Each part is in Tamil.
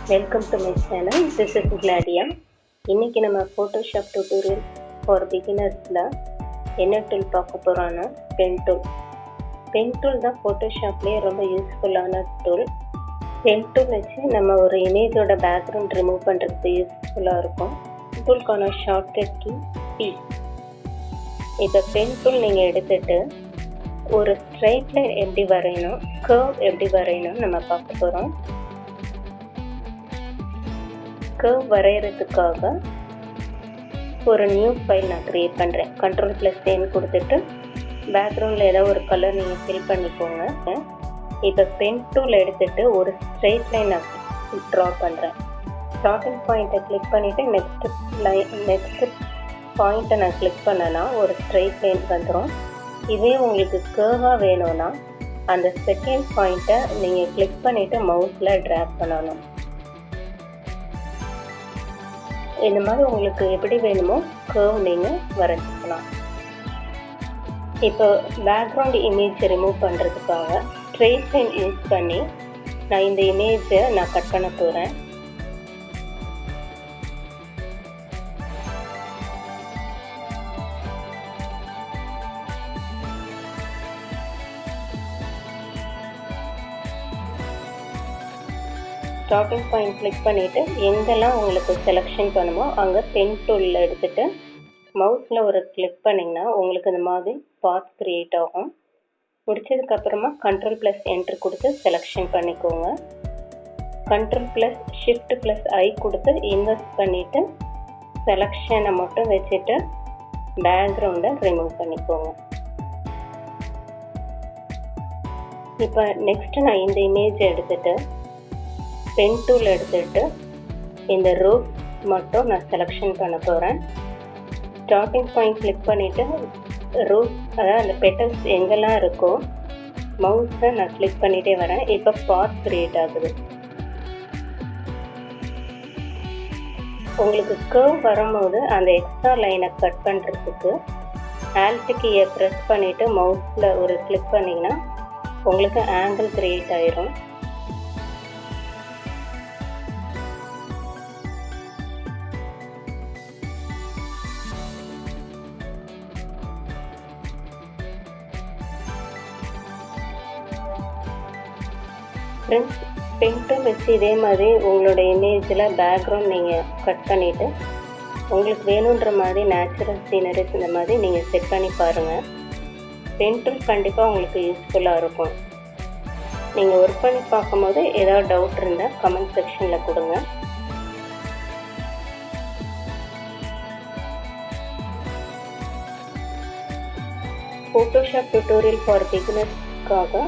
Welcome to my channel. This is Claudia. இன்றைக்கி நம்ம ஃபோட்டோஷாப் டியூட்டோரியல் ஃபார் பிகினர்ஸில் என்ன டூல் பார்க்க போகிறோன்னா பென் டூல். பென் டூல் தான் ஃபோட்டோஷாப்லேயே ரொம்ப யூஸ்ஃபுல்லான டூல். பென் டூல் வச்சு நம்ம ஒரு இமேஜோட பேக்ரவுண்ட் ரிமூவ் பண்ணுறதுக்கு யூஸ்ஃபுல்லாக இருக்கும். டூலுக்கான ஷார்ட்கட் கீ பி. இப்போ பென் டூல் நீங்கள் எடுத்துகிட்டு ஒரு ஸ்ட்ரைட் லைன் எப்படி வரையணும், கர்வ் எப்படி வரையணும் நம்ம பார்க்க போகிறோம். கர்வ் வரைகிறதுக்காக ஒரு நியூ ஃபைல் நான் க்ரியேட் பண்ணுறேன். Ctrl+N கொடுத்துட்டு பேக்ரவுண்டில் ஏதாவது ஒரு கலர் நீங்கள் ஃபில் பண்ணிக்கோங்க. இப்போ பென் டூல் எடுத்துகிட்டு ஒரு ஸ்ட்ரெயிட் லைன் நான் ட்ரா பண்ணுறேன். ஸ்டார்டிங் பாயிண்ட்டை கிளிக் பண்ணிவிட்டு நெக்ஸ்ட் பாயிண்ட்டை நான் கிளிக் பண்ணேன்னா ஒரு ஸ்ட்ரெயிட் லைன் வந்துடும். இதே உங்களுக்கு கர்வாக வேணும்னா அந்த செகண்ட் பாயிண்ட்டை நீங்கள் கிளிக் பண்ணிவிட்டு மவுஸில் ட்ராக் பண்ணணும். இந்த மாதிரி உங்களுக்கு எப்படி வேணுமோ கர்வ் நீங்கள் வரைஞ்சிக்கலாம். இப்போ பேக்ரவுண்ட் இமேஜ் ரிமூவ் பண்ணுறதுக்காக ஸ்ட்ரெயிட் லைன் யூஸ் பண்ணி நான் இந்த இமேஜை நான் கட் பண்ண போகிறேன். ஸ்டார்டிங் பாயிண்ட் கிளிக் பண்ணிவிட்டு எங்கெல்லாம் உங்களுக்கு செலெக்ஷன் பண்ணுமோ அங்கே பென் டூலில் எடுத்துகிட்டு மவுஸில் ஒரு கிளிக் பண்ணிங்கன்னா உங்களுக்கு இந்த மாதிரி பாத் க்ரியேட் ஆகும். முடிச்சதுக்கப்புறமா Ctrl+Enter கொடுத்து செலெக்ஷன் பண்ணிக்கோங்க. Ctrl+Shift+I கொடுத்து இன்வெர்ட் பண்ணிவிட்டு செலெக்ஷனை மட்டும் வச்சுட்டு பேக்ரவுண்டை ரிமூவ் பண்ணிக்கோங்க. இப்போ நெக்ஸ்ட்டு நான் இந்த இமேஜை எடுத்துகிட்டு பென் டூல் எடுத்துகிட்டு இந்த ரோஸ் மட்டும் நான் செலெக்ஷன் பண்ண போகிறேன். ஸ்டார்டிங் பாயிண்ட் கிளிக் பண்ணிவிட்டு ரோஸ், அதாவது அந்த பெட்டல்ஸ் எங்கெல்லாம் இருக்கோ மவுஸை நான் கிளிக் பண்ணிகிட்டே வரேன். இப்போ பாத் க்ரியேட் ஆகுது. உங்களுக்கு கர்வ் வரும்போது அந்த எக்ஸ்ட்ரா லைனை கட் பண்ணுறதுக்கு Alt கீயை ப்ரெஸ் பண்ணிவிட்டு மவுஸில் ஒரு கிளிக் பண்ணிங்கன்னா உங்களுக்கு ஆங்கிள் க்ரியேட் ஆயிரும். ஃப்ரெண்ட்ஸ், பென் டூல் வச்சு இதே மாதிரி உங்களோட இமேஜில் பேக்ரவுண்ட் நீங்கள் கட் பண்ணிவிட்டு உங்களுக்கு வேணுன்ற மாதிரி நேச்சுரல் சீனரிஸ் இந்த மாதிரி நீங்கள் செட் பண்ணி பாருங்கள். பென் டூல் கண்டிப்பாக உங்களுக்கு யூஸ்ஃபுல்லாக இருக்கும். நீங்கள் ஒர்க் பண்ணி பார்க்கும்போது ஏதாவது டவுட் இருந்தால் கமெண்ட் செக்ஷனில் கொடுங்க. ஃபோட்டோஷாப் டியூட்டோரியல் ஃபார் பிகினர்ஸ்க்காக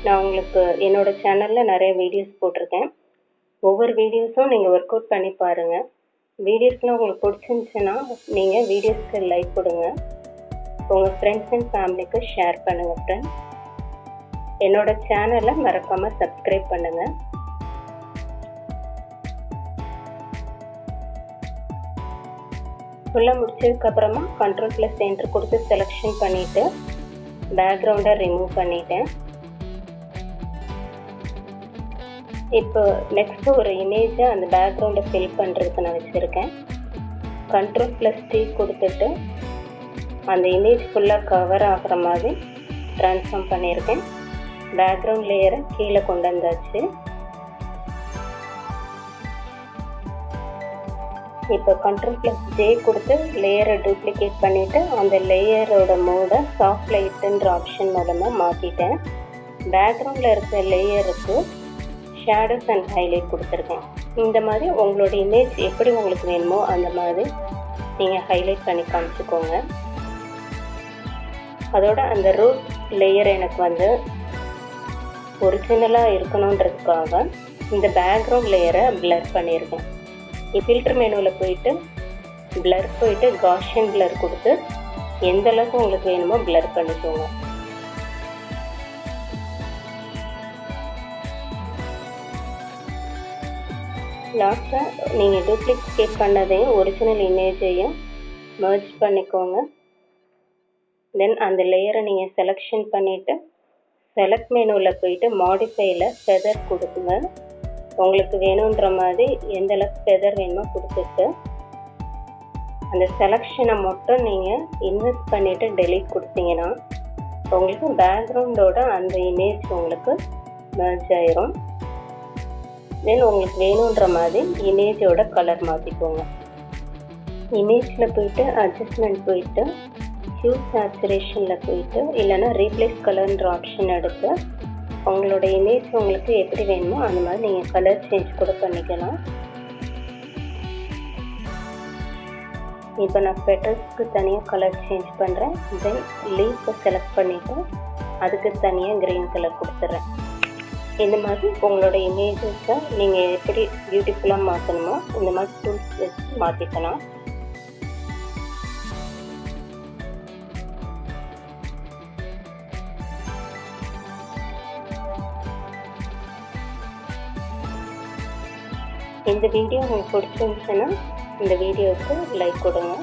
நான் உங்களுக்கு என்னோடய சேனலில் நிறைய வீடியோஸ் போட்டிருக்கேன். ஒவ்வொரு வீடியோஸும் நீங்கள் ஒர்க் அவுட் பண்ணி பாருங்கள். வீடியோஸ்லாம் உங்களுக்கு பிடிச்சிருந்துச்சுன்னா நீங்கள் வீடியோஸ்க்கு லைக் கொடுங்க. உங்கள் ஃப்ரெண்ட்ஸ் அண்ட் ஃபேமிலிக்கு ஷேர் பண்ணுங்கள். ஃப்ரெண்ட்ஸ், என்னோடய சேனலை மறக்காமல் சப்ஸ்கிரைப் பண்ணுங்கள். ஃபுல்லாக முடிச்சதுக்கப்புறமா Ctrl+Enter கொடுத்து செலெக்ஷன் பண்ணிவிட்டு பேக்ரவுண்டை ரிமூவ் பண்ணிட்டேன். இப்போ நெக்ஸ்ட்டு ஒரு இமேஜை அந்த பேக்ரவுண்டை ஃபில் பண்ணுறதுக்கு நான் வச்சுருக்கேன். Ctrl+T கொடுத்துட்டு அந்த இமேஜ் ஃபுல்லாக கவர் ஆகிற மாதிரி ட்ரான்ஸ்ஃபார்ம் பண்ணியிருக்கேன். பேக்ரவுண்ட் லேயரை கீழே கொண்டு வந்தாச்சு. இப்போ Ctrl+J கொடுத்து லேயரை டூப்ளிகேட் பண்ணிவிட்டு அந்த லேயரோட மோடை சாஃப்ட் லைட்டுன்ற ஆப்ஷன் மூலமாக மாற்றிட்டேன். பேக்ரவுண்டில் இருக்க லேயருக்கு ஷேடோஸ் அண்ட் ஹைலைட் கொடுத்துருக்கேன். இந்த மாதிரி உங்களோட இமேஜ் எப்படி உங்களுக்கு வேணுமோ அந்த மாதிரி நீங்கள் ஹைலைட் பண்ணி காமிச்சிக்கோங்க. அதோட அந்த ரோஸ் லேயர் எனக்கு வந்து ஒரிஜினலாக இருக்கணுன்றதுக்காக இந்த பேக்ரவுண்ட் லேயரை பிளர் பண்ணியிருக்கேன். ஃபில்டர் மெனுவில் போயிட்டு பிளர் போயிட்டு காஷியன் பிளர் கொடுத்து எந்த அளவுக்கு உங்களுக்கு வேணுமோ பிளர் பண்ணிக்கோங்க. லாஸ்ட்டாக நீங்கள் டூப்ளிகேட் பண்ணதையும் ஒரிஜினல் இமேஜையும் மர்ஜ் பண்ணிக்கோங்க. தென் அந்த லேயரை நீங்கள் செலெக்ஷன் பண்ணிவிட்டு செலக்ட் மெனுவில் போயிட்டு மாடிஃபையில் ஃபெதர் கொடுக்குங்க. உங்களுக்கு வேணுன்ற மாதிரி எந்த அளவுக்கு ஃபெதர் வேணுமோ கொடுத்துட்டு அந்த செலெக்ஷனை மட்டும் நீங்கள் இன்வெஸ்ட் பண்ணிவிட்டு டெலீட் கொடுத்தீங்கன்னா உங்களுக்கு பேக்ரவுண்டோட அந்த இமேஜ் உங்களுக்கு மெர்ஜ் ஆயிரும். தென் உங்களுக்கு வேணுன்ற மாதிரி இமேஜோட கலர் மாற்றிக்கோங்க. இமேஜில் போயிட்டு அட்ஜஸ்ட்மெண்ட் போயிட்டு ஹியூ சேச்சுரேஷனில் போயிட்டு இல்லைன்னா ரீப்ளேஸ் கலர்ன்ற ஆப்ஷன் எடுத்து உங்களோட இமேஜ் உங்களுக்கு எப்படி வேணுமோ அந்த மாதிரி நீங்கள் கலர் சேஞ்ச் கூட பண்ணிக்கலாம். இப்போ நான் பெட்டல்ஸ்க்கு தனியாக கலர் சேஞ்ச் பண்ணுறேன். தென் லீஃபை செலக்ட் பண்ணிவிட்டு அதுக்கு தனியாக க்ரீன் கலர் கொடுத்துட்றேன். இந்த மாதிரி உங்களோட இமேஜஸை நீங்கள் எப்படி பியூட்டிஃபுல்லாக மாற்றணுமோ இந்த மாதிரி டூல்ஸ் வச்சு மாற்றிக்கலாம். இந்த வீடியோ உங்களுக்கு பிடிச்சிருந்துச்சுன்னா இந்த வீடியோவுக்கு லைக் கொடுங்க.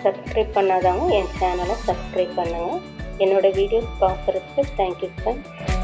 சப்ஸ்கிரைப் பண்ணாதவங்க என் சேனலை சப்ஸ்கிரைப் பண்ணுங்கள். என்னோடய வீடியோஸ் பார்க்குறதுக்கு தேங்க்யூ ஃப்ரெண்ட்ஸ்.